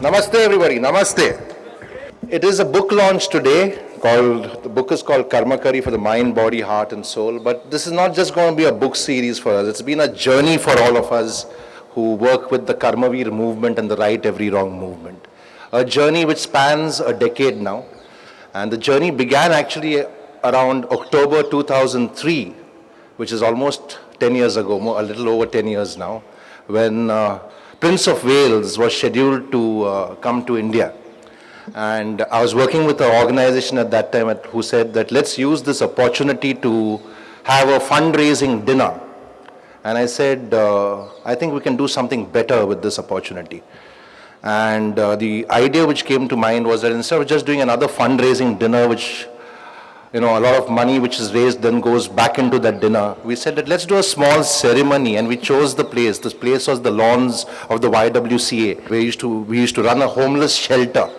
Namaste everybody, namaste. It is a book launch today the book is called Karma Curry for the mind, body, heart and soul. But this is not just going to be a book series for us. It's been a journey for all of us who work with the Karmavir movement and the Right Every Wrong movement. A journey which spans a decade now. And the journey began actually around October 2003, which is almost 10 years ago, a little over 10 years now, when Prince of Wales was scheduled to come to India. And I was working with an organization at that time who said that let's use this opportunity to have a fundraising dinner. And I said, I think we can do something better with this opportunity. And the idea which came to mind was that instead of just doing another fundraising dinner, which, a lot of money which is raised then goes back into that dinner, we said that let's do a small ceremony, and we chose the place. This place was the lawns of the YWCA. We used to run a homeless shelter.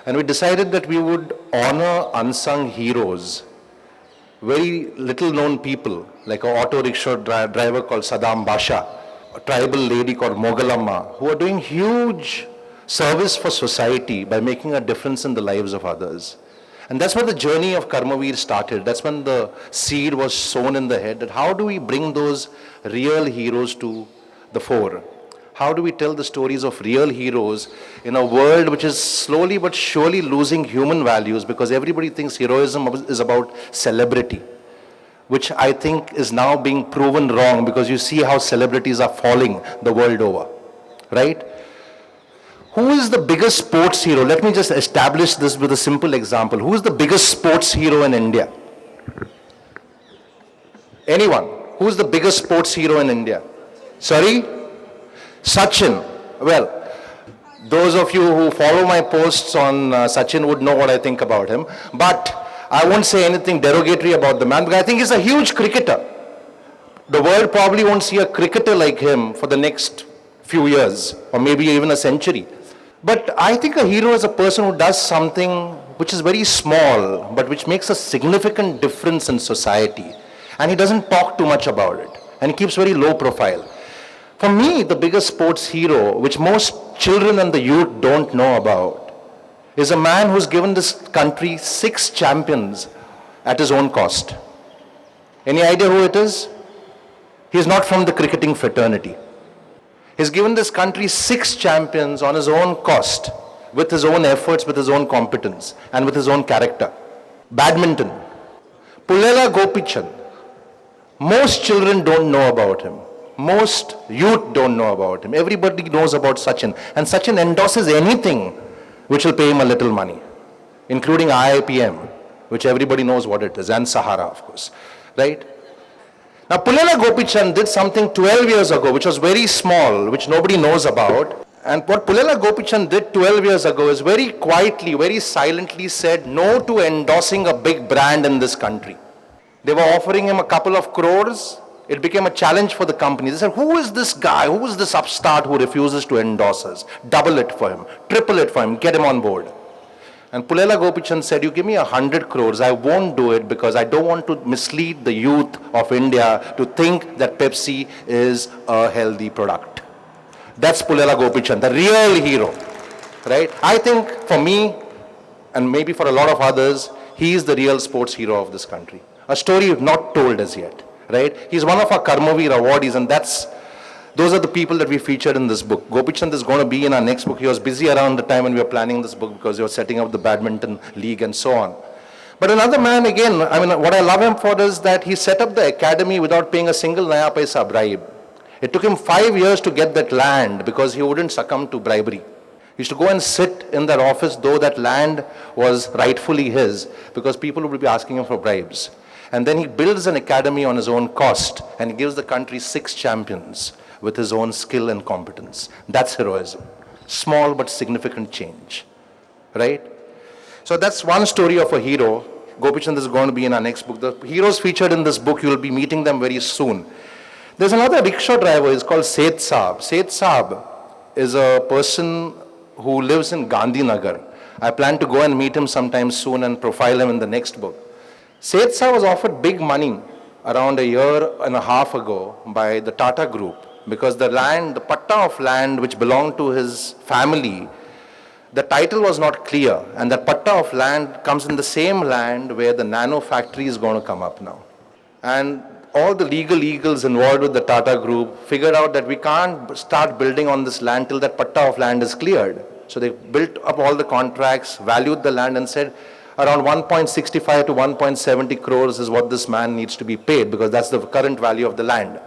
And we decided that we would honor unsung heroes, very little known people, like an auto rickshaw driver called Saddam Basha, a tribal lady called Mogalamma, who are doing huge service for society by making a difference in the lives of others. And that's where the journey of Karmavir started. That's when the seed was sown in the head, that how do we bring those real heroes to the fore? How do we tell the stories of real heroes in a world which is slowly but surely losing human values, because everybody thinks heroism is about celebrity, which I think is now being proven wrong, because you see how celebrities are falling the world over, right? Who is the biggest sports hero? Let me just establish this with a simple example. Who is the biggest sports hero in India? Anyone? Who is the biggest sports hero in India? Sorry? Sachin. Well, those of you who follow my posts on Sachin would know what I think about him. But I won't say anything derogatory about the man, because I think he's a huge cricketer. The world probably won't see a cricketer like him for the next few years, or maybe even a century. But I think a hero is a person who does something which is very small, but which makes a significant difference in society. And he doesn't talk too much about it. And he keeps very low profile. For me, the biggest sports hero, which most children and the youth don't know about, is a man who's given this country 6 champions at his own cost. Any idea who it is? He's not from the cricketing fraternity. He's given this country 6 champions on his own cost, with his own efforts, with his own competence, and with his own character. Badminton. Pullela Gopichand. Most children don't know about him. Most youth don't know about him. Everybody knows about Sachin. And Sachin endorses anything which will pay him a little money, including IIPM, which everybody knows what it is, and Sahara, of course, right? Now, Pullela Gopichand did something 12 years ago, which was very small, which nobody knows about. And what Pullela Gopichand did 12 years ago is very quietly, very silently said no to endorsing a big brand in this country. They were offering him a couple of crores. It became a challenge for the company. They said, who is this guy? Who is this upstart who refuses to endorse us? Double it for him, triple it for him, get him on board. And Pullela Gopichand said, you give me 100 crores, I won't do it, because I don't want to mislead the youth of India to think that Pepsi is a healthy product. That's Pullela Gopichand, the real hero, right? I think for me, and maybe for a lot of others, he is the real sports hero of this country. A story not told as yet. Right? He's one of our Karmavir awardees, and those are the people that we featured in this book. Gopichand is going to be in our next book. He was busy around the time when we were planning this book, because he was setting up the badminton league and so on. But another man, again, what I love him for is that he set up the academy without paying a single naya paisa bribe. It took him 5 years to get that land, because he wouldn't succumb to bribery. He used to go and sit in that office, though that land was rightfully his, because people would be asking him for bribes. And then he builds an academy on his own cost, and he gives the country 6 champions with his own skill and competence. That's heroism. Small but significant change, right? So that's one story of a hero. Gopichand is going to be in our next book. The heroes featured in this book, you will be meeting them very soon. There's another rickshaw driver, he's called Seth Saab. Seth Saab is a person who lives in Gandhinagar. I plan to go and meet him sometime soon and profile him in the next book. Seth Saab was offered big money around a year and a half ago by the Tata Group, because the patta of land which belonged to his family the title was not clear, and that patta of land comes in the same land where the nano factory is going to come up now. And all the legal eagles involved with the Tata Group figured out that we can't start building on this land till that patta of land is cleared. So they built up all the contracts, valued the land, and said around 1.65 to 1.70 crores is what this man needs to be paid, because that's the current value of the land.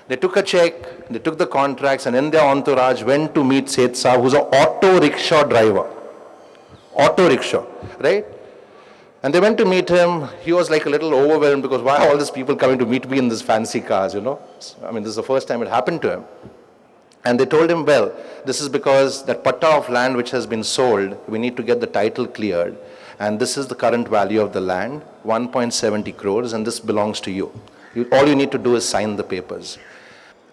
They took a check, they took the contracts, and in their entourage went to meet Seth Saab, who's an auto rickshaw driver. Auto rickshaw, right? And they went to meet him. He was like a little overwhelmed, because why are all these people coming to meet me in these fancy cars, you know? I mean, this is the first time it happened to him. And they told him, well, this is because that patta of land which has been sold, we need to get the title cleared. And this is the current value of the land, 1.70 crores, and this belongs to you. All you need to do is sign the papers.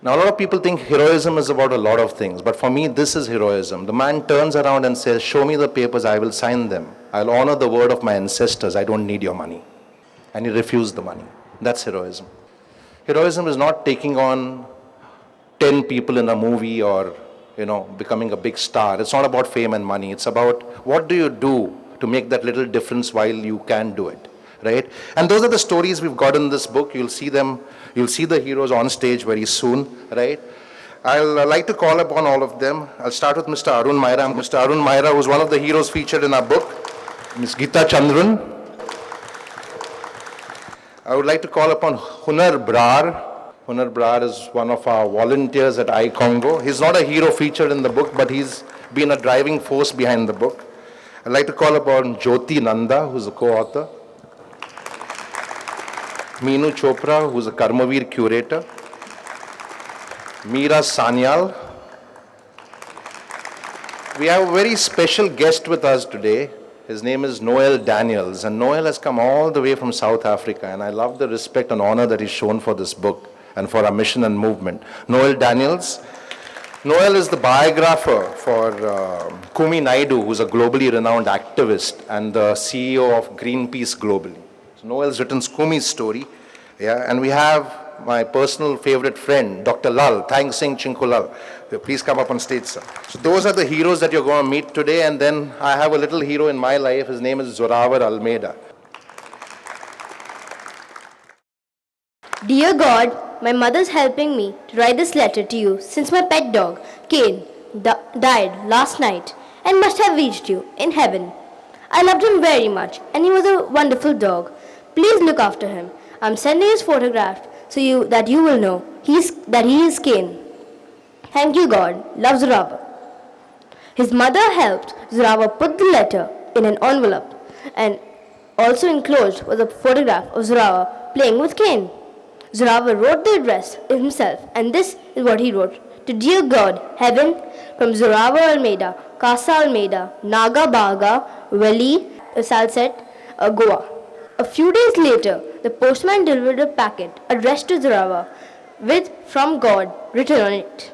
Now, a lot of people think heroism is about a lot of things, but for me, this is heroism. The man turns around and says, show me the papers, I will sign them. I'll honor the word of my ancestors, I don't need your money. And he refused the money. That's heroism. Heroism is not taking on 10 people in a movie or, you know, becoming a big star. It's not about fame and money. It's about what do you do to make that little difference while you can do it, right? And those are the stories we've got in this book. You'll see them. You'll see the heroes on stage very soon, right? I'll like to call upon all of them. I'll start with Mr. Arun Maira. Mr. Arun Maira, who's one of the heroes featured in our book. Ms. Geeta Chandran. I would like to call upon Hunar Brar. Hunar Brar is one of our volunteers at iCongo. He's not a hero featured in the book, but he's been a driving force behind the book. I'd like to call upon Jyoti Nanda, who's a co-author. Meenu Chopra, who's a Karmavir curator. Meera Sanyal. We have a very special guest with us today. His name is Noel Daniels, and Noel has come all the way from South Africa, and I love the respect and honor that he's shown for this book and for our mission and movement. Noel Daniels. Noel is the biographer for Kumi Naidu, who's a globally renowned activist and the CEO of Greenpeace globally. So Noel's written Kumi's story, yeah, and we have my personal favorite friend, Dr. Lal, Thang Singh Chinkulal. Please come up on stage, sir. So those are the heroes that you're going to meet today, and then I have a little hero in my life. His name is Zorawar Almeida. Dear God, my mother's helping me to write this letter to you since my pet dog, Kane, died last night and must have reached you in heaven. I loved him very much and he was a wonderful dog. Please look after him. I'm sending his photograph so that you will know that he is Kane. Thank you, God. Love, Zorawar. His mother helped Zorawar put the letter in an envelope, and also enclosed was a photograph of Zorawar playing with Kane. Zorawar wrote the address himself, and this is what he wrote. To dear God, heaven, from Zorawar Almeida, Casa Almeida, Naga Baga, Valley, Salsette, Goa. A few days later, the postman delivered a packet addressed to Zorawar with "From God" written on it.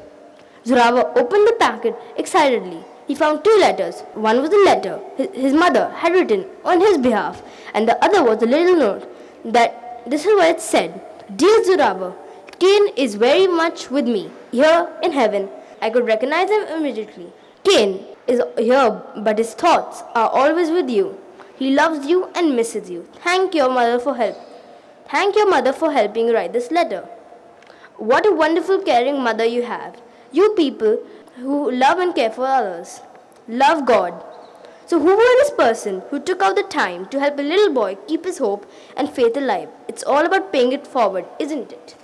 Zorawar opened the packet excitedly. He found two letters. One was a letter his mother had written on his behalf, and the other was a little note that this is what it said. Dear Zorawar, Kane is very much with me here in heaven. I could recognize him immediately. Kane is here, but his thoughts are always with you. He loves you and misses you. Thank your mother for helping write this letter. What a wonderful, caring mother you have. You people who love and care for others. Love God. So who was this person who took out the time to help a little boy keep his hope and faith alive? It's all about paying it forward, isn't it?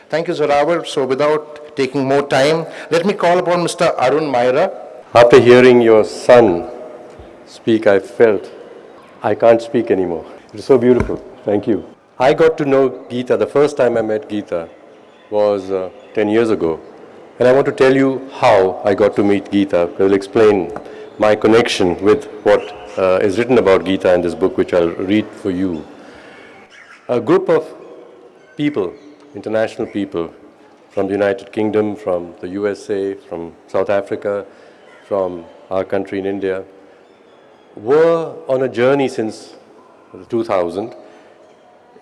Thank you, Zorawar. So without taking more time, let me call upon Mr. Arun Maira. After hearing your son speak, I felt I can't speak anymore. It is so beautiful. Thank you. I got to know Geeta. The first time I met Geeta was 10 years ago. And I want to tell you how I got to meet Geeta. I will explain my connection with what is written about Geeta in this book, which I'll read for you. A group of people, international people, from the United Kingdom, from the USA, from South Africa, from our country in India, were on a journey since 2000,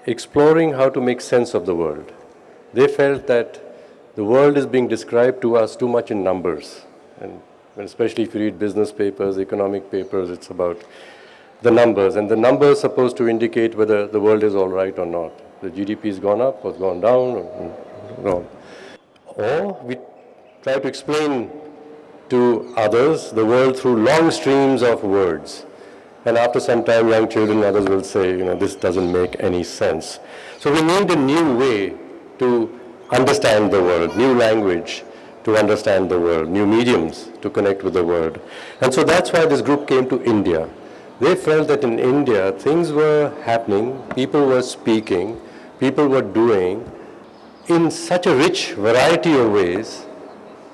exploring how to make sense of the world. They felt that the world is being described to us too much in numbers. And especially if you read business papers, economic papers, it's about the numbers. And the numbers are supposed to indicate whether the world is all right or not. The GDP has gone up or gone down or Or we try to explain to others the world through long streams of words. And after some time, young children and others will say, this doesn't make any sense. So we need a new way to understand the world, new language to understand the world, new mediums to connect with the world. And so that's why this group came to India. They felt that in India, things were happening, people were speaking, people were doing in such a rich variety of ways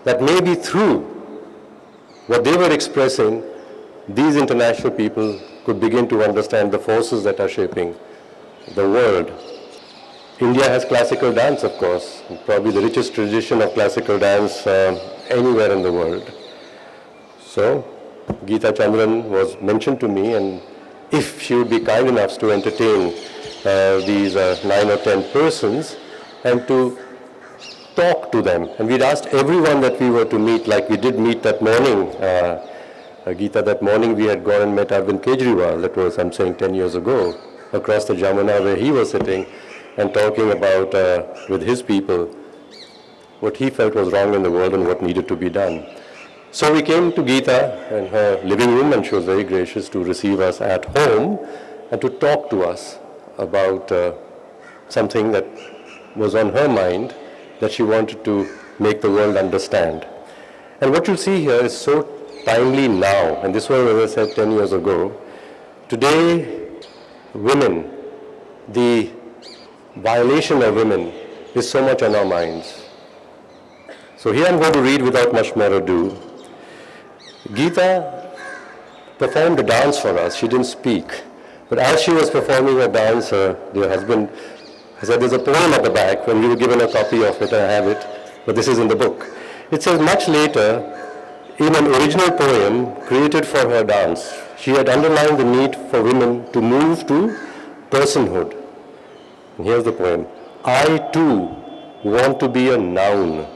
that maybe through what they were expressing, these international people could begin to understand the forces that are shaping the world. India has classical dance, of course, probably the richest tradition of classical dance anywhere in the world. So, Geeta Chandran was mentioned to me, and if she would be kind enough to entertain these 9 or 10 persons and to talk to them. And we'd asked everyone that we were to meet, like we did meet that morning. Geeta, that morning we had gone and met Arvind Kejriwal, that was, I'm saying, 10 years ago, across the Jamuna where he was sitting and talking about, with his people, what he felt was wrong in the world and what needed to be done. So we came to Geeta in her living room, and she was very gracious to receive us at home and to talk to us about something that was on her mind that she wanted to make the world understand. And what you'll see here is so timely now, and this was, as I said, 10 years ago. Today, women, the violation of women is so much on our minds. So here I'm going to read without much more ado. Geeta performed a dance for us. She didn't speak. But as she was performing her dance, her dear husband said, there's a poem at the back, and we were given a copy of it, I have it, but this is in the book. It says, much later, in an original poem created for her dance, she had underlined the need for women to move to personhood. And here's the poem. I too want to be a noun,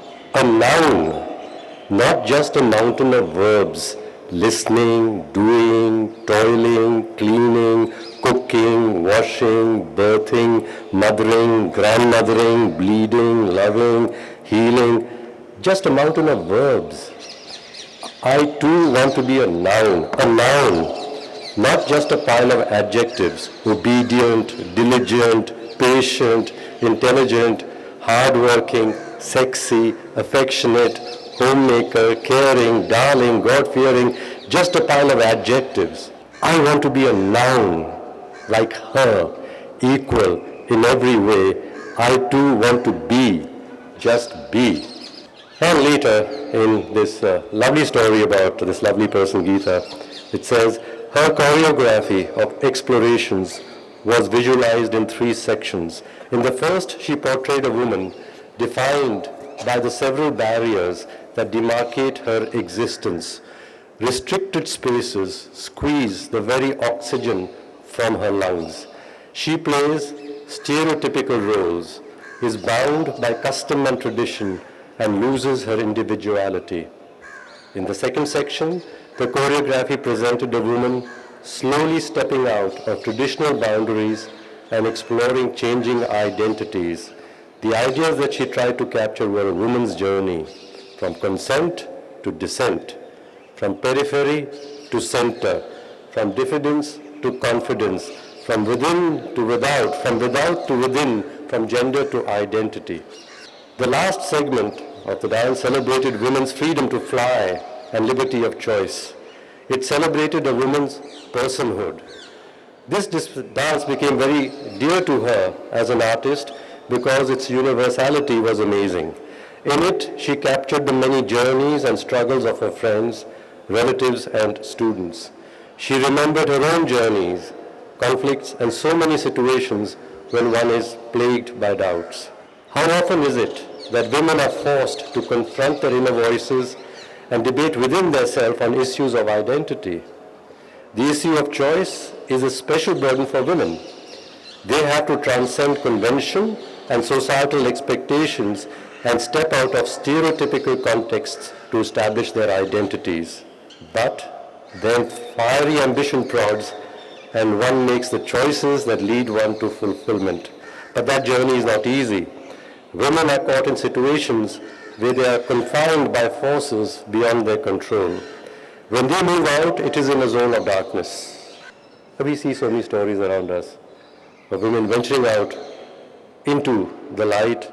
not just a mountain of verbs, listening, doing, toiling, cleaning, cooking, washing, birthing, mothering, grandmothering, bleeding, loving, healing, just a mountain of verbs. I too want to be a noun, not just a pile of adjectives, obedient, diligent, patient, intelligent, hardworking, sexy, affectionate, homemaker, caring, darling, God-fearing, just a pile of adjectives. I want to be a noun, like her, equal in every way. I too want to be, just be. And later, in this lovely story about this lovely person, Geeta, it says, her choreography of explorations was visualized in 3 sections. In the first, she portrayed a woman defined by the several barriers that demarcate her existence. Restricted spaces squeeze the very oxygen from her lungs. She plays stereotypical roles, is bound by custom and tradition, and loses her individuality. In the second section, the choreography presented a woman slowly stepping out of traditional boundaries and exploring changing identities. The ideas that she tried to capture were a woman's journey from consent to dissent, from periphery to center, from diffidence to confidence, from within to without, from without to within, from gender to identity. The last segment of the dance celebrated women's freedom to fly and liberty of choice. It celebrated a woman's personhood. This dance became very dear to her as an artist because its universality was amazing. In it, she captured the many journeys and struggles of her friends, relatives, and students. She remembered her own journeys, conflicts, and so many situations when one is plagued by doubts. How often is it that women are forced to confront their inner voices and debate within themselves on issues of identity? The issue of choice is a special burden for women. They have to transcend convention and societal expectations and step out of stereotypical contexts to establish their identities. But then fiery ambition prods and one makes the choices that lead one to fulfillment. But that journey is not easy. Women are caught in situations where they are confined by forces beyond their control. When they move out, it is in a zone of darkness. We see so many stories around us of women venturing out into the light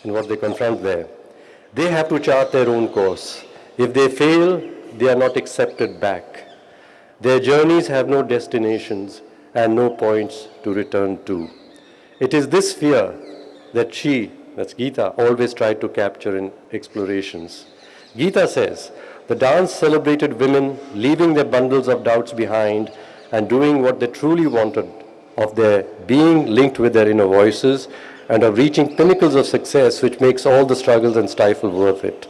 and what they confront there. They have to chart their own course. If they fail, they are not accepted back. Their journeys have no destinations and no points to return to. It is this fear that that's Gita, always tried to capture in explorations. Gita says, the dance celebrated women leaving their bundles of doubts behind and doing what they truly wanted, of their being linked with their inner voices and of reaching pinnacles of success which makes all the struggles and stifle worth it.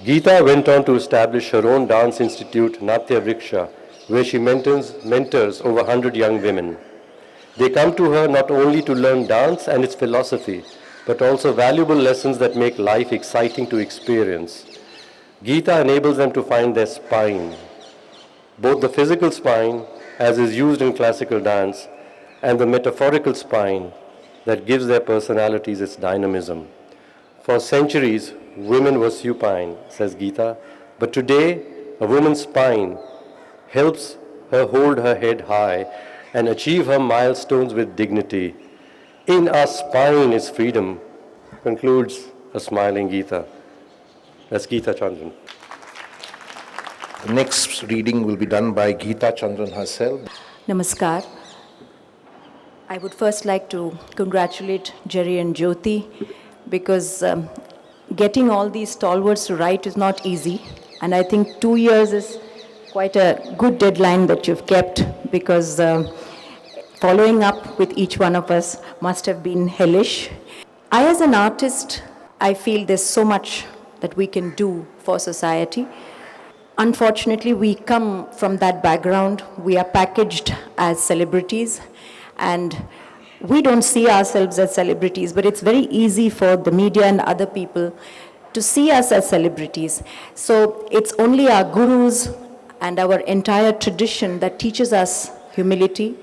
Gita went on to establish her own dance institute, Natya Vriksha, where she mentors over 100 young women. They come to her not only to learn dance and its philosophy, but also valuable lessons that make life exciting to experience. Gita enables them to find their spine, both the physical spine, as is used in classical dance, and the metaphorical spine that gives their personalities its dynamism. For centuries, women were supine, says Gita, but today, a woman's spine helps her hold her head high and achieve her milestones with dignity. In our spine is freedom, concludes a smiling Gita. That's Geeta Chandran. The next reading will be done by Geeta Chandran herself. Namaskar. I would first like to congratulate Jerry and Jyoti because getting all these stalwarts to write is not easy. And I think 2 years is quite a good deadline that you've kept because following up with each one of us must have been hellish. I, as an artist, I feel there's so much that we can do for society. Unfortunately, we come from that background. We are packaged as celebrities, and we don't see ourselves as celebrities, but it's very easy for the media and other people to see us as celebrities. So it's only our gurus and our entire tradition that teaches us humility.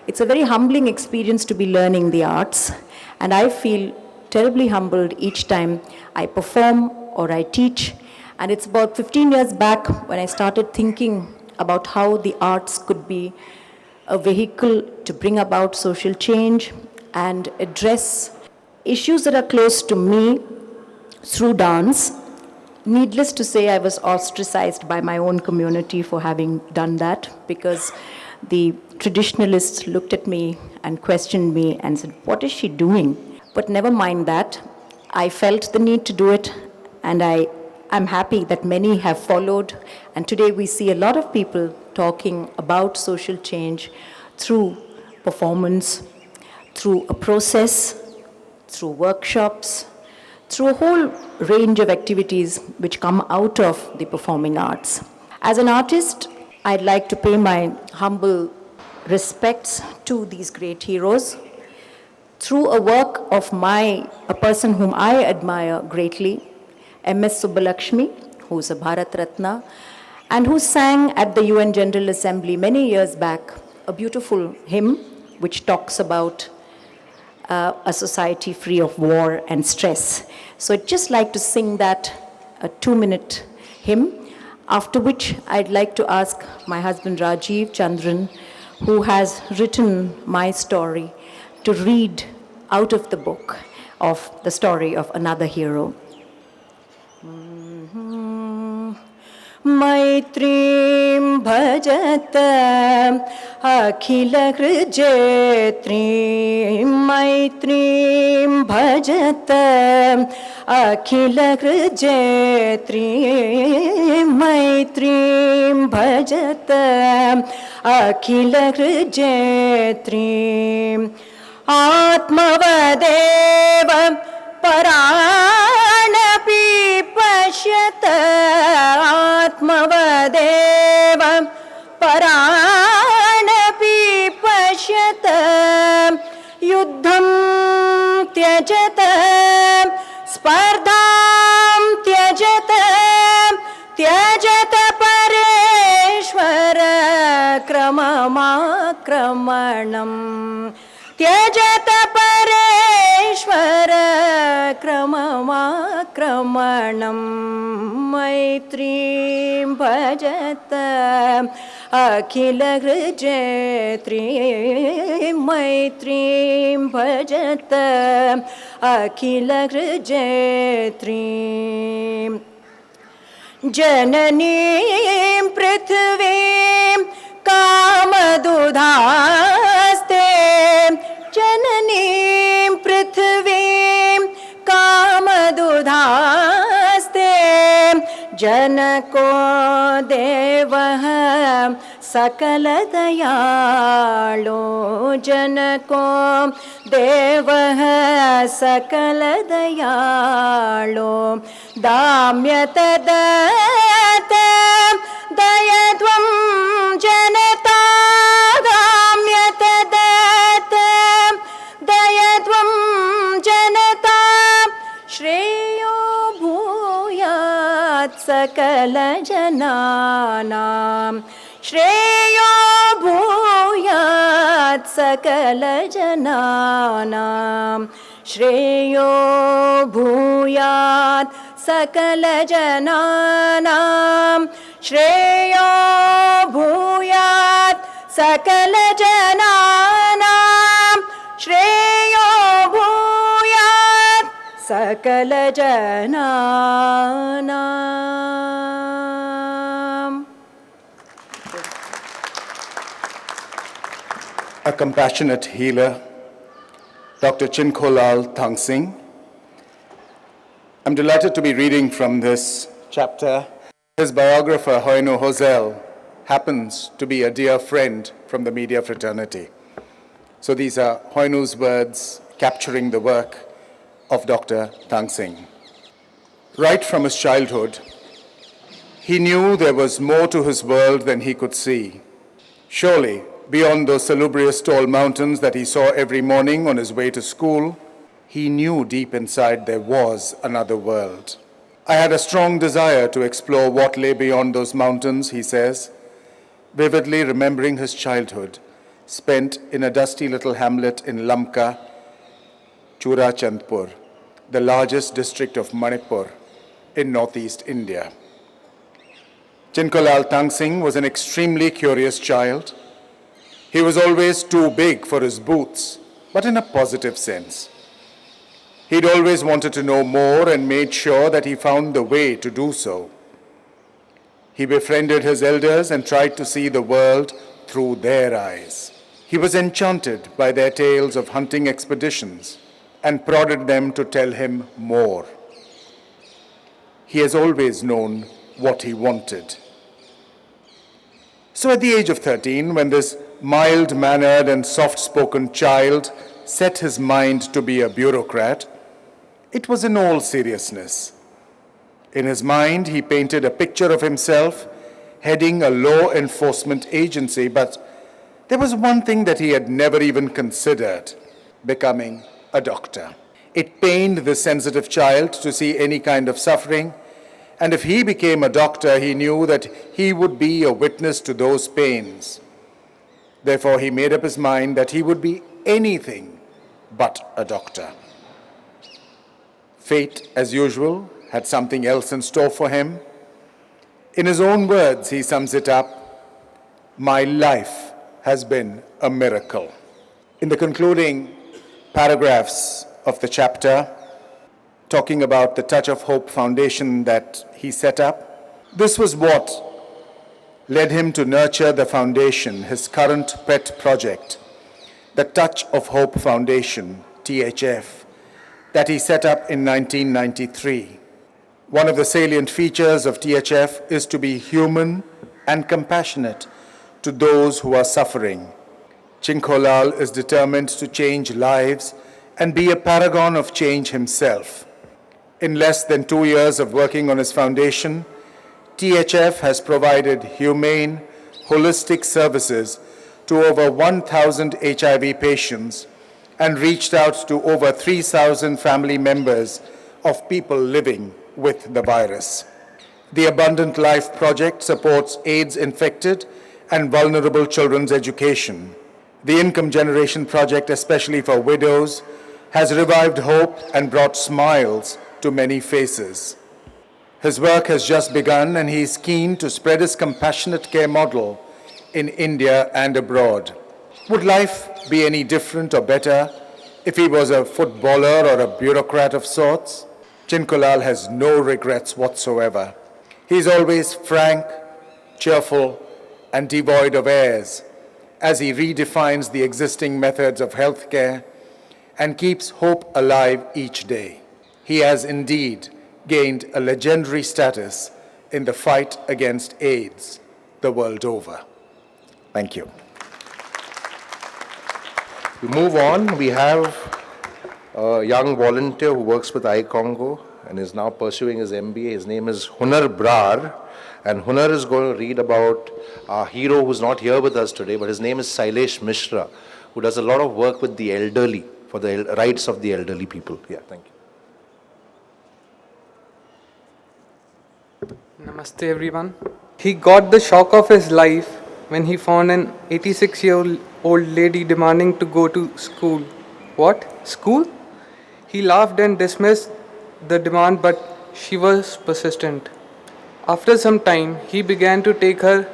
It's a very humbling experience to be learning the arts, and I feel terribly humbled each time I perform or I teach. And it's about 15 years back when I started thinking about how the arts could be a vehicle to bring about social change and address issues that are close to me through dance. Needless to say, I was ostracized by my own community for having done that because the traditionalists looked at me and questioned me and said, "What is she doing?" But never mind that. I felt the need to do it, and I'm happy that many have followed. And today we see a lot of people talking about social change through performance, through a process, through workshops, through a whole range of activities which come out of the performing arts. As an artist, I'd like to pay my humble respects to these great heroes through a work of a person whom I admire greatly, M.S. Subbulakshmi, who's a Bharat Ratna, and who sang at the UN General Assembly many years back a beautiful hymn which talks about a society free of war and stress. So I'd just like to sing that, a 2-minute hymn, after which I'd like to ask my husband Rajiv Chandran, who has written my story, to read out of the book of the story of another hero. Maitrim bhajata akhila hrijatrim, Maitrim bhajata akhila hrijatrim, Maitrim bhajata akhila hrijatrim, Atmavadeva Paranapi Pashyata, Atmavadeva Paranapi Pashyata, Yuddham Tyajata स्पर्धां त्यजत त्यजत परेश्वर क्रममाक्रमणम् त्यजत परेश्वर क्रममाक्रमणम् मैत्रीं भजत अखिलहृजयत्रीं मैत्रीं भजत अखिलहृजयत्रीं जननीं पृथिवीं कामदुधास्ते जननीं पृथिवीं कामदुधास्ते जनको देवः सकलदयाळो जनको देवः सकलदयाळो दाम्यतदत्त दयध्वं जनता दाम्यतदत्त दयध्वं जनता श्रेयो भूयात् सकलजनानां श्रेयो भूयात् सकलजनानां श्रेयो भूयात् सकलजनानां श्रेयो भूयात् सकलजनानां श्रेयो भूयात् सकलजनानाम्. A compassionate healer, Dr. Chinkolal Thangsing. I'm delighted to be reading from this chapter. His biographer, Hoinu Hozel, happens to be a dear friend from the media fraternity. So these are Hoinu's words capturing the work of Dr. Thangsing. Right from his childhood, he knew there was more to his world than he could see. Surely, beyond those salubrious tall mountains that he saw every morning on his way to school, he knew deep inside there was another world. I had a strong desire to explore what lay beyond those mountains, he says, vividly remembering his childhood, spent in a dusty little hamlet in Lamka, Churachandpur, the largest district of Manipur in northeast India. Chinkolal Thangsing was an extremely curious child. He was always too big for his boots, but in a positive sense. He'd always wanted to know more and made sure that he found the way to do so. He befriended his elders and tried to see the world through their eyes. He was enchanted by their tales of hunting expeditions and prodded them to tell him more. He has always known what he wanted. So at the age of 13, when this mild-mannered and soft-spoken child set his mind to be a bureaucrat, it was in all seriousness. In his mind, he painted a picture of himself heading a law enforcement agency, but there was one thing that he had never even considered: becoming a doctor. It pained the sensitive child to see any kind of suffering, and if he became a doctor, he knew that he would be a witness to those pains. Therefore, he made up his mind that he would be anything but a doctor. Fate, as usual, had something else in store for him. In his own words, he sums it up: "My life has been a miracle." In the concluding paragraphs of the chapter, talking about the Touch of Hope Foundation that he set up, this was what led him to nurture the foundation, his current pet project, the Touch of Hope Foundation, THF, that he set up in 1993. One of the salient features of THF is to be human and compassionate to those who are suffering. Chinkolal is determined to change lives and be a paragon of change himself. In less than 2 years of working on his foundation, THF has provided humane, holistic services to over 1,000 HIV patients and reached out to over 3,000 family members of people living with the virus. The Abundant Life Project supports AIDS-infected and vulnerable children's education. The Income Generation Project, especially for widows, has revived hope and brought smiles to many faces. His work has just begun, and he is keen to spread his compassionate care model in India and abroad. Would life be any different or better if he was a footballer or a bureaucrat of sorts? Chinkulal has no regrets whatsoever. He is always frank, cheerful, and devoid of airs as he redefines the existing methods of healthcare and keeps hope alive each day. He has indeed gained a legendary status in the fight against AIDS the world over. Thank you. We move on. We have a young volunteer who works with iCongo and is now pursuing his MBA. His name is Hunar Brar, and Hunar is going to read about our hero who's not here with us today, but his name is Sailesh Mishra, who does a lot of work with the elderly, for the rights of the elderly people. Yeah, thank you. Namaste everyone. He got the shock of his life when he found an 86-year-old lady demanding to go to school. What? School? He laughed and dismissed the demand, but she was persistent. After some time, he began to take her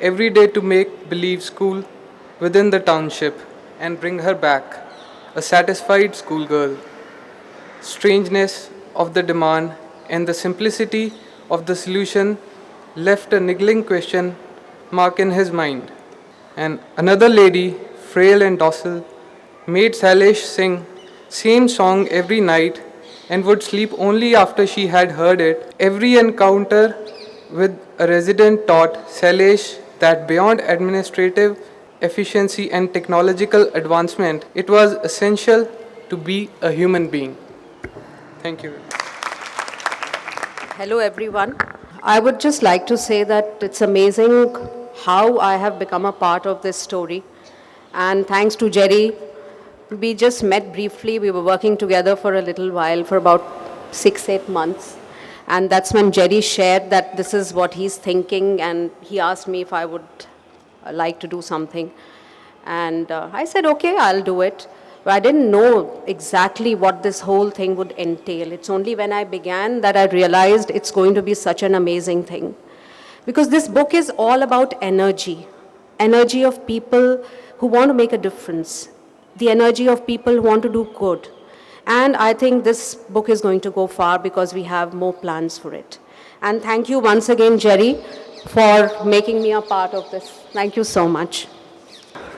every day to make-believe school within the township and bring her back, a satisfied schoolgirl. Strangeness of the demand and the simplicity of the solution left a niggling question mark in his mind. And another lady, frail and docile, made Sailesh sing same song every night and would sleep only after she had heard it. Every encounter with a resident taught Sailesh that beyond administrative efficiency and technological advancement, it was essential to be a human being. Thank you. Hello everyone. I would just like to say that it's amazing how I have become a part of this story. And thanks to Jerry, we just met briefly. We were working together for a little while, for about 6-8 months. And that's when Jerry shared that this is what he's thinking, and he asked me if I would like to do something. And I said, okay, I'll do it. But I didn't know exactly what this whole thing would entail. It's only when I began that I realized it's going to be such an amazing thing. Because this book is all about energy of people who want to make a difference, the energy of people who want to do good. And I think this book is going to go far because we have more plans for it. And thank you once again, Jerry, for making me a part of this. Thank you so much.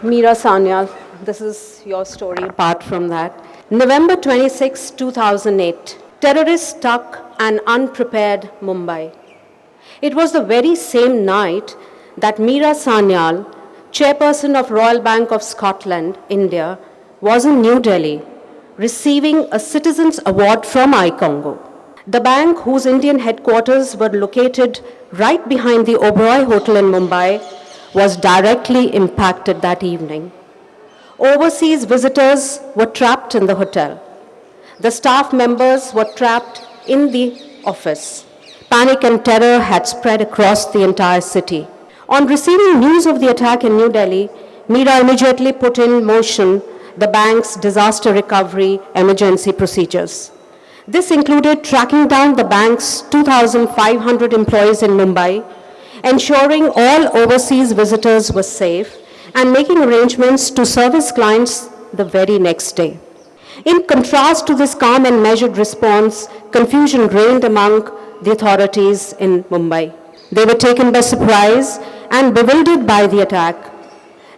Meera Sanyal, this is your story apart from that. November 26, 2008, terrorists struck an unprepared Mumbai. It was the very same night that Meera Sanyal, chairperson of Royal Bank of Scotland, India, was in New Delhi, receiving a Citizens Award from iCongo. The bank, whose Indian headquarters were located right behind the Oberoi Hotel in Mumbai, was directly impacted that evening. Overseas visitors were trapped in the hotel. The staff members were trapped in the office. Panic and terror had spread across the entire city. On receiving news of the attack in New Delhi, Meera immediately put in motion the bank's disaster recovery emergency procedures. This included tracking down the bank's 2,500 employees in Mumbai, ensuring all overseas visitors were safe, and making arrangements to service clients the very next day. In contrast to this calm and measured response, confusion reigned among the authorities in Mumbai. They were taken by surprise and bewildered by the attack.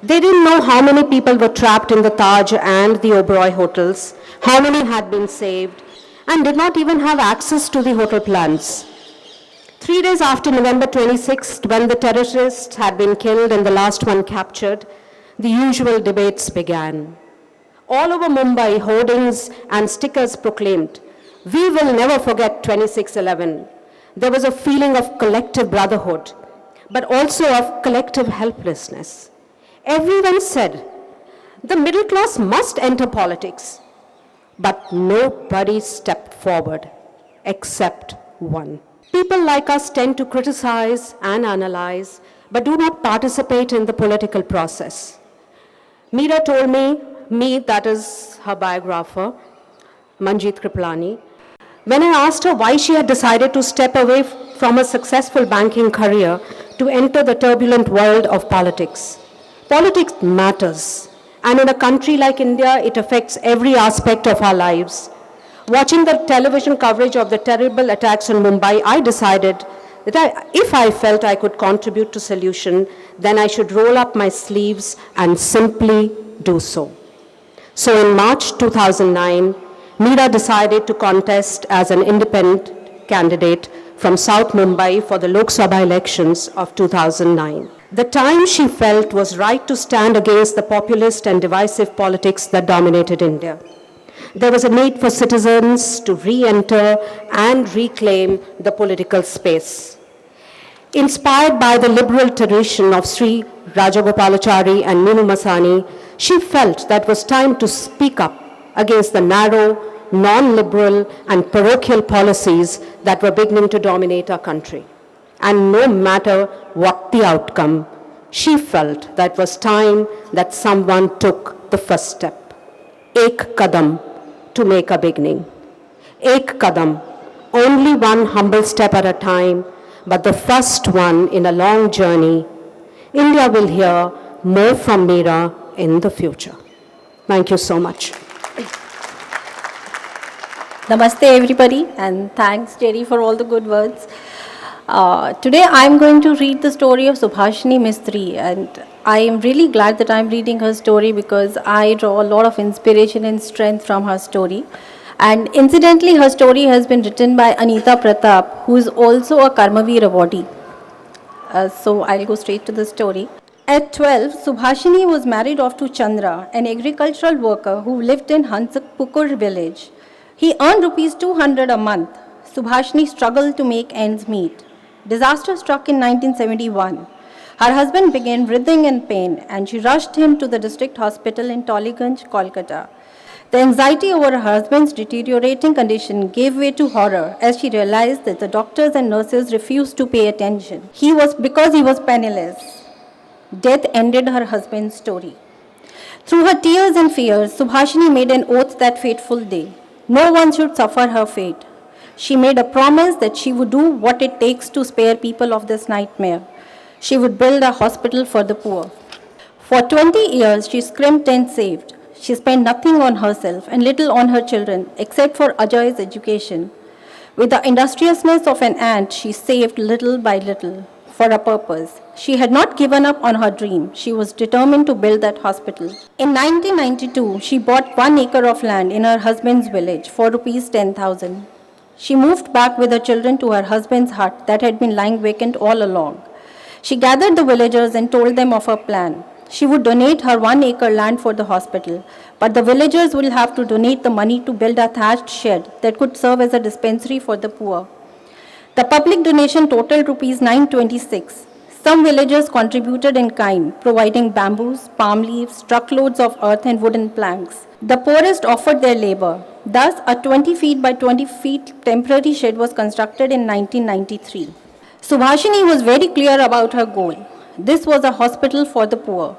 They didn't know how many people were trapped in the Taj and the Oberoi hotels, how many had been saved, and did not even have access to the hotel plans. 3 days after November 26th, when the terrorists had been killed and the last one captured, the usual debates began. All over Mumbai, hoardings and stickers proclaimed, "We will never forget 26/11. There was a feeling of collective brotherhood, but also of collective helplessness. Everyone said, the middle class must enter politics, but nobody stepped forward. except one. People like us tend to criticize and analyze, but do not participate in the political process. Meera told me, that is her biographer, Manjeet Kripalani, when I asked her why she had decided to step away from a successful banking career to enter the turbulent world of politics. Politics matters, and in a country like India, it affects every aspect of our lives. Watching the television coverage of the terrible attacks in Mumbai, I decided that if I felt I could contribute to solution, then I should roll up my sleeves and simply do so. So in March 2009, Meera decided to contest as an independent candidate from South Mumbai for the Lok Sabha elections of 2009. The time she felt was right to stand against the populist and divisive politics that dominated India. There was a need for citizens to re-enter and reclaim the political space. Inspired by the liberal tradition of Sri Rajagopalachari and Minu Masani, she felt that it was time to speak up against the narrow, non-liberal and parochial policies that were beginning to dominate our country. And no matter what the outcome, she felt that it was time that someone took the first step. Ek kadam, to make a beginning. Ek kadam, only one humble step at a time, but the first one in a long journey. India will hear more from Meera in the future. Thank you so much. Namaste everybody, and thanks Jerry for all the good words. Today I am going to read the story of Subhashini Mistry, and I am really glad that I am reading her story because I draw a lot of inspiration and strength from her story. And incidentally, her story has been written by Anita Pratap, who is also a Karmavir awardee. So I'll go straight to the story. At 12, Subhashini was married off to Chandra, an agricultural worker who lived in Hansakpukur village. He earned rupees 200 a month. Subhashini struggled to make ends meet. Disaster struck in 1971. Her husband began writhing in pain and she rushed him to the district hospital in Tollygunge, Kolkata. The anxiety over her husband's deteriorating condition gave way to horror as she realized that the doctors and nurses refused to pay attention. Because he was penniless. Death ended her husband's story. Through her tears and fears, Subhashini made an oath that fateful day. No one should suffer her fate. She made a promise that she would do what it takes to spare people of this nightmare. She would build a hospital for the poor. For 20 years, she scrimped and saved. She spent nothing on herself and little on her children, except for Ajay's education. With the industriousness of an ant, she saved little by little for a purpose. She had not given up on her dream. She was determined to build that hospital. In 1992, she bought 1 acre of land in her husband's village for rupees 10,000. She moved back with her children to her husband's hut that had been lying vacant all along. She gathered the villagers and told them of her plan. She would donate her 1 acre land for the hospital, but the villagers will have to donate the money to build a thatched shed that could serve as a dispensary for the poor. The public donation totaled rupees 926. Some villagers contributed in kind, providing bamboos, palm leaves, truckloads of earth and wooden planks. The poorest offered their labor. Thus, a 20 feet by 20 feet temporary shed was constructed in 1993. Subhashini was very clear about her goal. This was a hospital for the poor.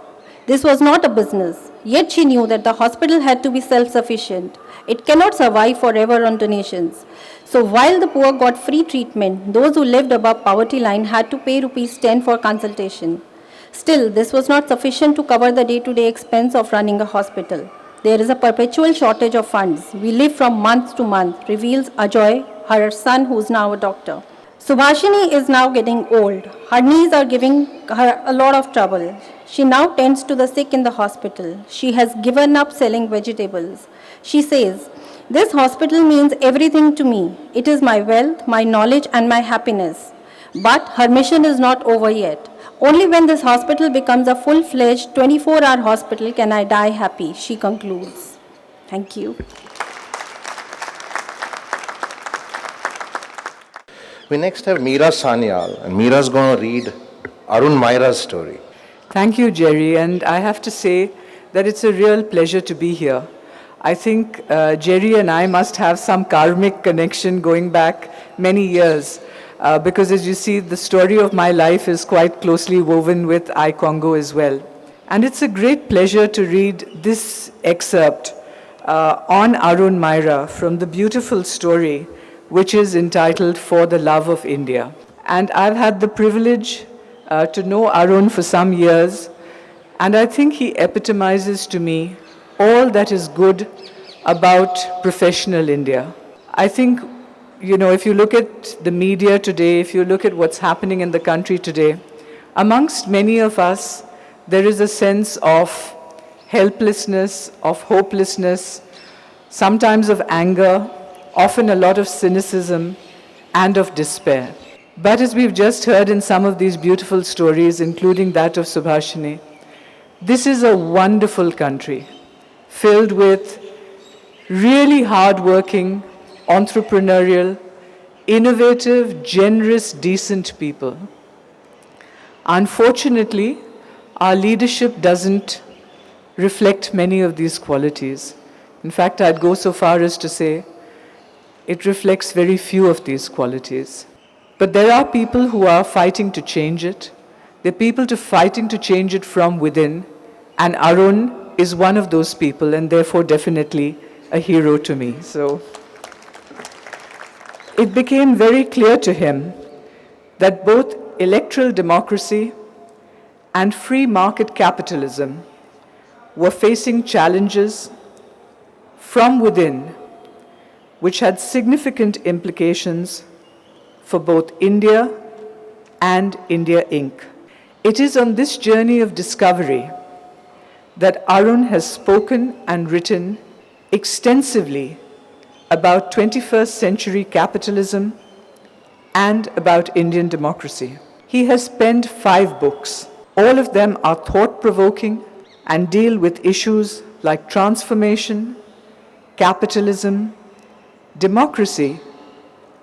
This was not a business. Yet she knew that the hospital had to be self-sufficient. It cannot survive forever on donations. So while the poor got free treatment, those who lived above poverty line had to pay rupees 10 for consultation. Still, this was not sufficient to cover the day-to-day expense of running a hospital. There is a perpetual shortage of funds. We live from month to month, reveals Ajay, her son who is now a doctor. Subhashini is now getting old. Her knees are giving her a lot of trouble. She now tends to the sick in the hospital. She has given up selling vegetables. She says, "This hospital means everything to me. It is my wealth, my knowledge and my happiness." But her mission is not over yet. Only when this hospital becomes a full-fledged 24-hour hospital can I die happy, she concludes. Thank you. We next have Meera Sanyal, and Meera's going to read Arun Maira's story. Thank you, Jerry, and I have to say that it's a real pleasure to be here. I think Jerry and I must have some karmic connection going back many years. Because as you see, the story of my life is quite closely woven with iCongo as well. And it's a great pleasure to read this excerpt on Arun Maira from the beautiful story which is entitled For the Love of India. And I've had the privilege to know Arun for some years, and I think he epitomizes to me all that is good about professional India. I think, you know, if you look at the media today, if you look at what's happening in the country today, amongst many of us, there is a sense of helplessness, of hopelessness, sometimes of anger, often a lot of cynicism, and of despair. But as we've just heard in some of these beautiful stories, including that of Subhashini, this is a wonderful country filled with really hardworking, entrepreneurial, innovative, generous, decent people. Unfortunately, our leadership doesn't reflect many of these qualities. In fact, I'd go so far as to say it reflects very few of these qualities. But there are people who are fighting to change it. There are people fighting to change it from within, and Arun is one of those people, and therefore definitely a hero to me. So it became very clear to him that both electoral democracy and free market capitalism were facing challenges from within which had significant implications for both India and India Inc. It is on this journey of discovery that Arun has spoken and written extensively about 21st century capitalism and about Indian democracy. He has penned 5 books. All of them are thought-provoking and deal with issues like transformation, capitalism, democracy,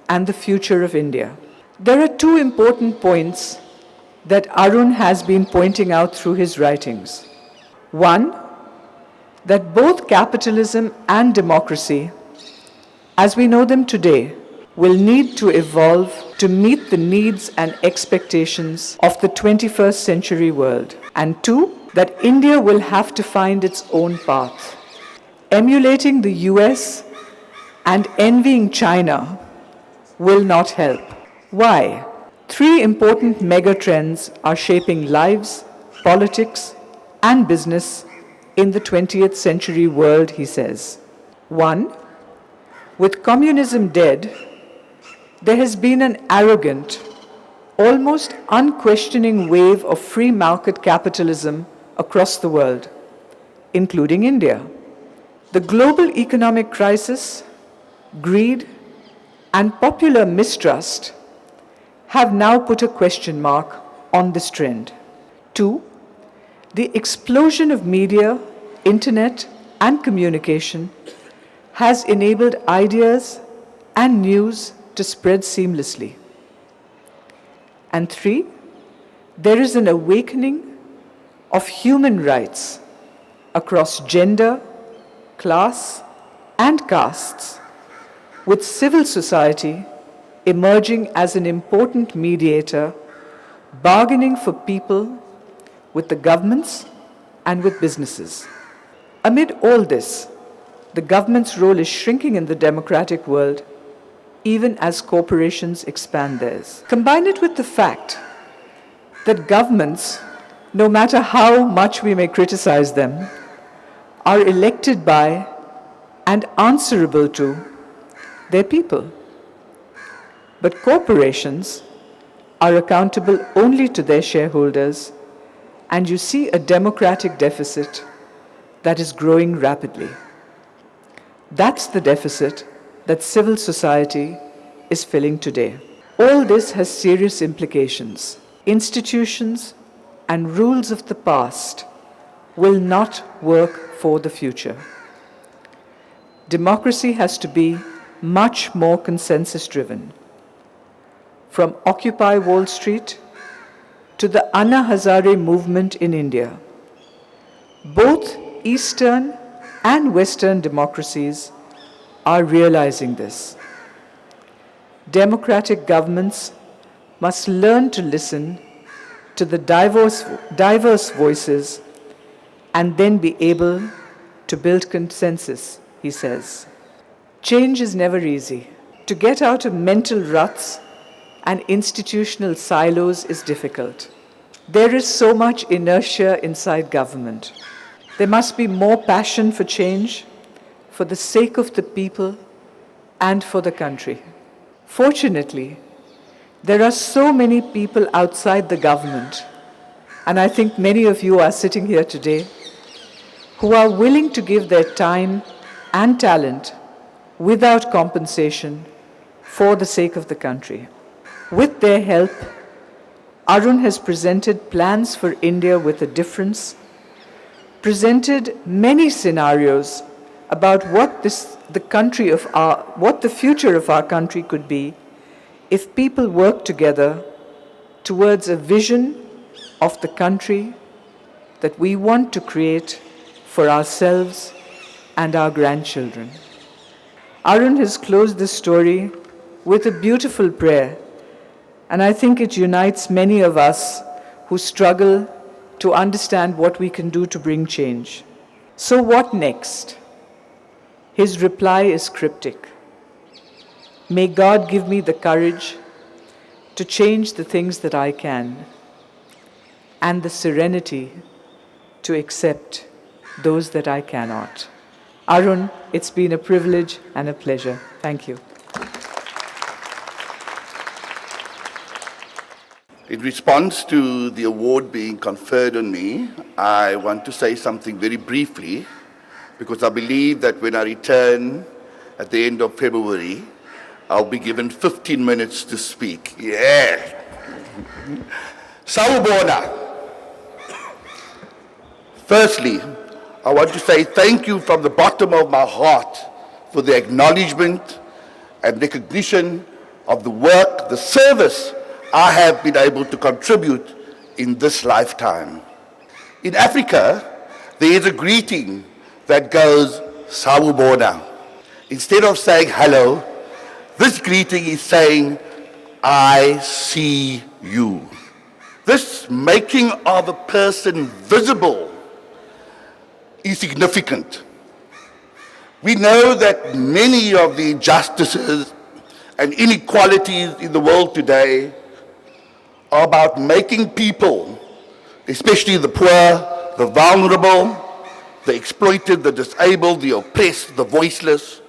and the future of India. There are 2 important points that Arun has been pointing out through his writings. One, that both capitalism and democracy, as we know them today, will need to evolve to meet the needs and expectations of the 21st century world. And 2, that India will have to find its own path. Emulating the US and envying China will not help. Why? 3 important megatrends are shaping lives, politics, and business in the 20th century world, he says. 1, with communism dead, there has been an arrogant, almost unquestioning wave of free market capitalism across the world, including India. The global economic crisis, greed, and popular mistrust have now put a question mark on this trend. 2, the explosion of media, internet, and communication has enabled ideas and news to spread seamlessly. And 3, there is an awakening of human rights across gender, class, and castes, with civil society emerging as an important mediator, bargaining for people with the governments and with businesses. Amid all this, the government's role is shrinking in the democratic world, even as corporations expand theirs. Combine it with the fact that governments, no matter how much we may criticize them, are elected by and answerable to their people. But corporations are accountable only to their shareholders, and you see a democratic deficit that is growing rapidly. That's the deficit that civil society is filling today. All this has serious implications. Institutions and rules of the past will not work for the future. Democracy has to be much more consensus-driven. From Occupy Wall Street to the Anna Hazare movement in India, both Eastern and Western democracies are realizing this. Democratic governments must learn to listen to the diverse voices and then be able to build consensus, he says. Change is never easy. To get out of mental ruts and institutional silos is difficult. There is so much inertia inside government. There must be more passion for change, for the sake of the people and for the country. Fortunately, there are so many people outside the government, and I think many of you are sitting here today, who are willing to give their time and talent without compensation for the sake of the country. With their help, Arun has presented plans for India with a difference, presented many scenarios about what the future of our country could be if people work together towards a vision of the country that we want to create for ourselves and our grandchildren. Arun has closed this story with a beautiful prayer, and I think it unites many of us who struggle to understand what we can do to bring change. So what next? His reply is cryptic. May God give me the courage to change the things that I can, and the serenity to accept those that I cannot. Arun, it's been a privilege and a pleasure. Thank you. In response to the award being conferred on me, I want to say something very briefly, because I believe that when I return at the end of February, I'll be given 15 minutes to speak. Yeah. Sawubona. Firstly, I want to say thank you from the bottom of my heart for the acknowledgement and recognition of the work, the service I have been able to contribute in this lifetime. In Africa, there is a greeting that goes, Sawubona. Instead of saying hello, this greeting is saying, I see you. This making of a person visible is significant. We know that many of the injustices and inequalities in the world today are about making people, especially the poor, the vulnerable, the exploited, the disabled, the oppressed, the voiceless,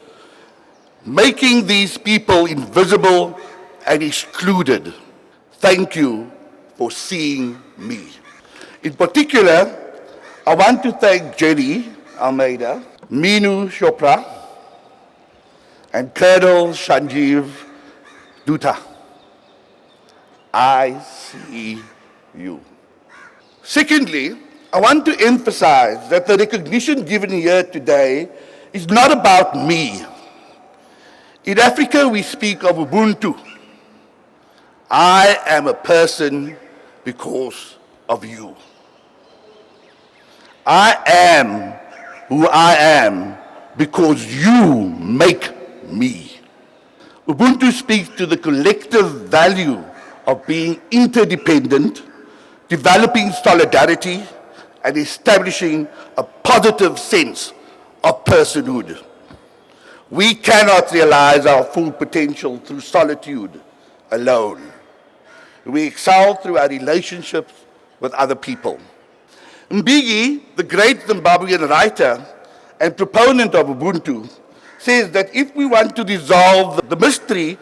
making these people invisible and excluded. Thank you for seeing me. In particular, I want to thank Jerry Almeida, Minu Chopra, and Colonel Sanjeev Dutta. I see you. Secondly, I want to emphasize that the recognition given here today is not about me. In Africa, we speak of Ubuntu. I am a person because of you. I am who I am because you make me. Ubuntu speaks to the collective value of being interdependent, developing solidarity, and establishing a positive sense of personhood. We cannot realize our full potential through solitude alone. We excel through our relationships with other people. Mbeki, the great Zimbabwean writer and proponent of Ubuntu, says that if we want to resolve the mystery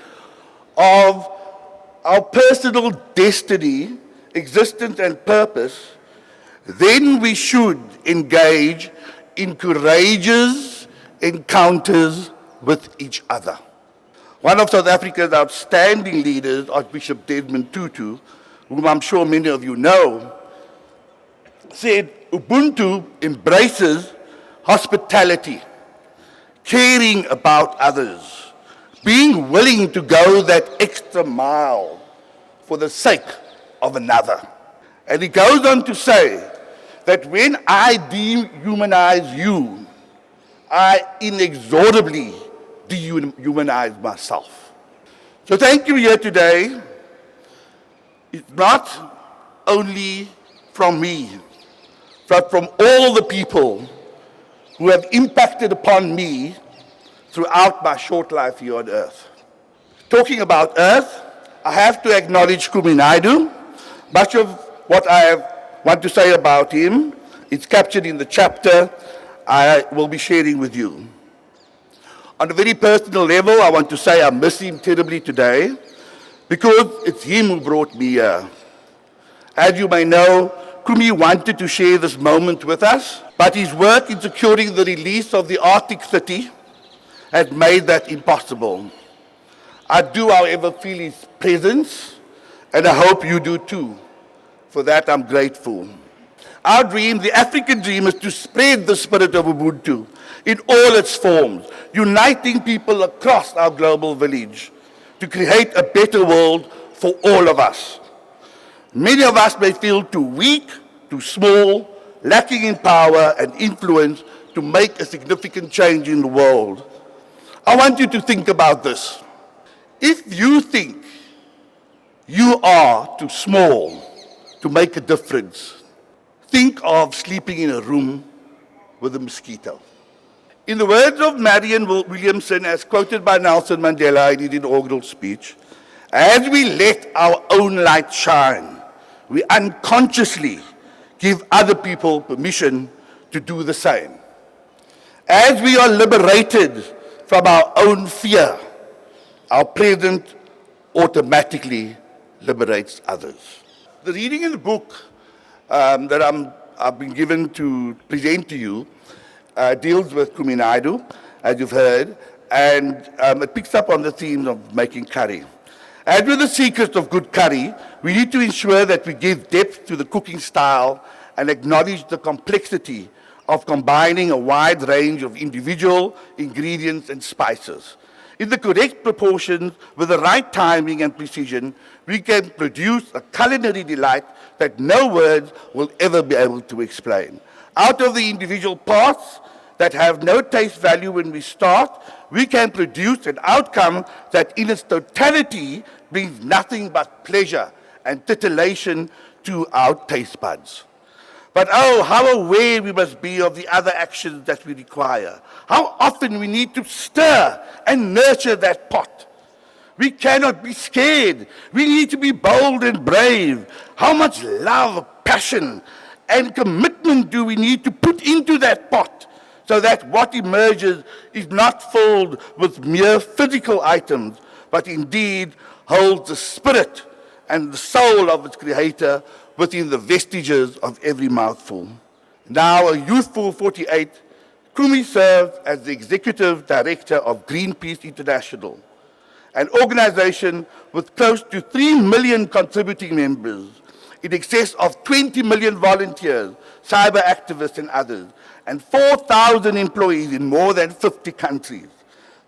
of our personal destiny, existence, and purpose, then we should engage in courageous encounters with each other. One of South Africa's outstanding leaders, Archbishop Desmond Tutu, whom I'm sure many of you know, said Ubuntu embraces hospitality, caring about others, being willing to go that extra mile for the sake of another. And he goes on to say that when I dehumanize you, I inexorably dehumanize myself. So thank you here today. It's not only from me, but from all the people who have impacted upon me throughout my short life here on earth. Talking about earth, I have to acknowledge Kumi Naidu. Much of what want to say about him is captured in the chapter I will be sharing with you. On a very personal level, I want to say I miss him terribly today because it's him who brought me here. As you may know, Kumi wanted to share this moment with us, but his work in securing the release of the Arctic City has made that impossible. I do, however, feel his presence, and I hope you do too. For that, I'm grateful. Our dream, the African dream, is to spread the spirit of Ubuntu in all its forms, uniting people across our global village to create a better world for all of us. Many of us may feel too weak, too small, lacking in power and influence to make a significant change in the world. I want you to think about this. If you think you are too small to make a difference, think of sleeping in a room with a mosquito. In the words of Marianne Williamson, as quoted by Nelson Mandela in his inaugural speech, as we let our own light shine, we unconsciously give other people permission to do the same. As we are liberated from our own fear, our present automatically liberates others. The reading in the book that I've been given to present to you deals with Kumi Naidu, as you've heard, and it picks up on the theme of making curry. As with the secret of good curry, we need to ensure that we give depth to the cooking style and acknowledge the complexity of combining a wide range of individual ingredients and spices. In the correct proportions, with the right timing and precision, we can produce a culinary delight that no words will ever be able to explain. Out of the individual parts that have no taste value when we start, we can produce an outcome that in its totality brings nothing but pleasure and titillation to our taste buds. But oh, how aware we must be of the other actions that we require. How often we need to stir and nurture that pot. We cannot be scared. We need to be bold and brave. How much love, passion, and commitment do we need to put into that pot so that what emerges is not filled with mere physical items, but indeed holds the spirit and the soul of its creator within the vestiges of every mouthful. Now a youthful 48, Kumi served as the executive director of Greenpeace International, an organization with close to 3 million contributing members, in excess of 20 million volunteers, cyber activists and others, and 4,000 employees in more than 50 countries.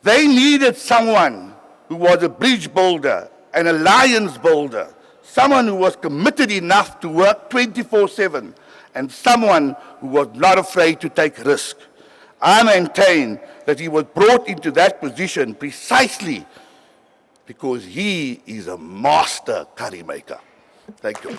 They needed someone who was a bridge builder, an alliance builder, someone who was committed enough to work 24/7, and someone who was not afraid to take risk. I maintain that he was brought into that position precisely because he is a master curry maker. Thank you.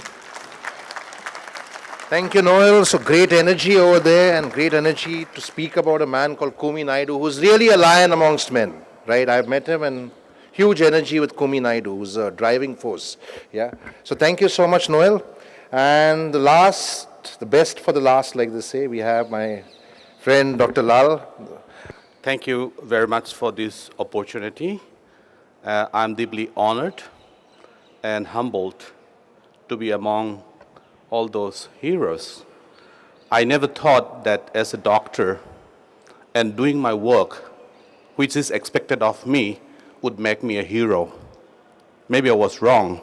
Thank you, Noel. So great energy over there and great energy to speak about a man called Kumi Naidu, who's really a lion amongst men, right? I've met him and huge energy with Kumi Naidu, who's a driving force. Yeah. So thank you so much, Noel. And the best for the last, like they say, we have my friend Dr. Lal. Thank you very much for this opportunity. I'm deeply honored and humbled to be among all those heroes. I never thought that as a doctor and doing my work, which is expected of me, would make me a hero. Maybe I was wrong.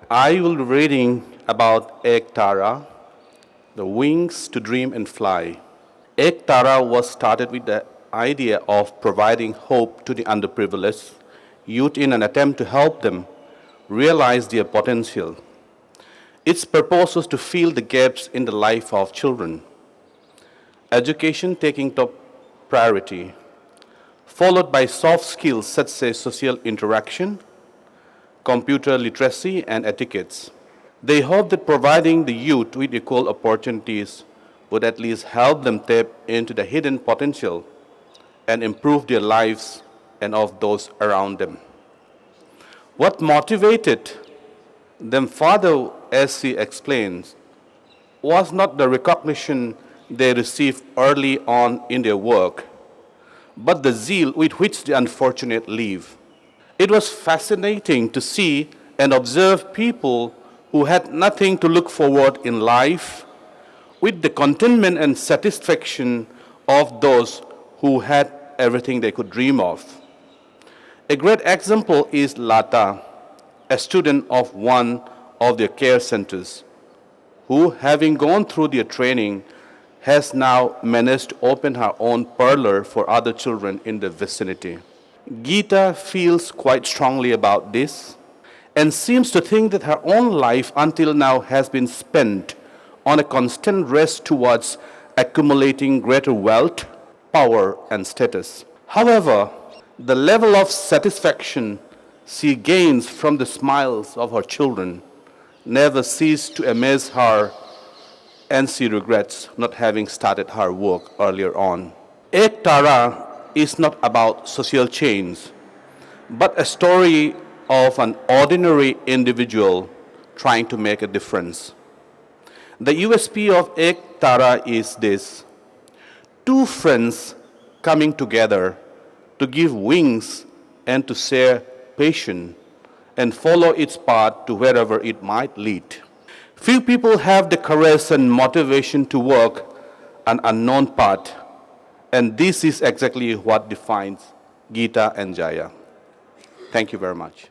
I will be reading about Ek Tara, the wings to dream and fly. Ek Tara was started with the idea of providing hope to the underprivileged youth in an attempt to help them realize their potential. Its purpose was to fill the gaps in the life of children. Education taking top priority, followed by soft skills such as social interaction, computer literacy, and etiquettes. They hope that providing the youth with equal opportunities would at least help them tap into the hidden potential and improve their lives and of those around them. What motivated them further, as he explains, was not the recognition they received early on in their work, but the zeal with which the unfortunate live. It was fascinating to see and observe people who had nothing to look forward in life with the contentment and satisfaction of those who had everything they could dream of. A great example is Lata, a student of one of their care centers, who, having gone through their training, has now managed to open her own parlor for other children in the vicinity. Geeta feels quite strongly about this and seems to think that her own life until now has been spent on a constant race towards accumulating greater wealth, power, and status. However, the level of satisfaction she gains from the smiles of her children never cease to amaze her, and she regrets not having started her work earlier on. Ek Tara is not about social change, but a story of an ordinary individual trying to make a difference. The USP of Ek Tara is this: two friends coming together to give wings and to share passion and follow its path to wherever it might lead. Few people have the courage and motivation to work an unknown path, and this is exactly what defines Geeta and Jaya. Thank you very much.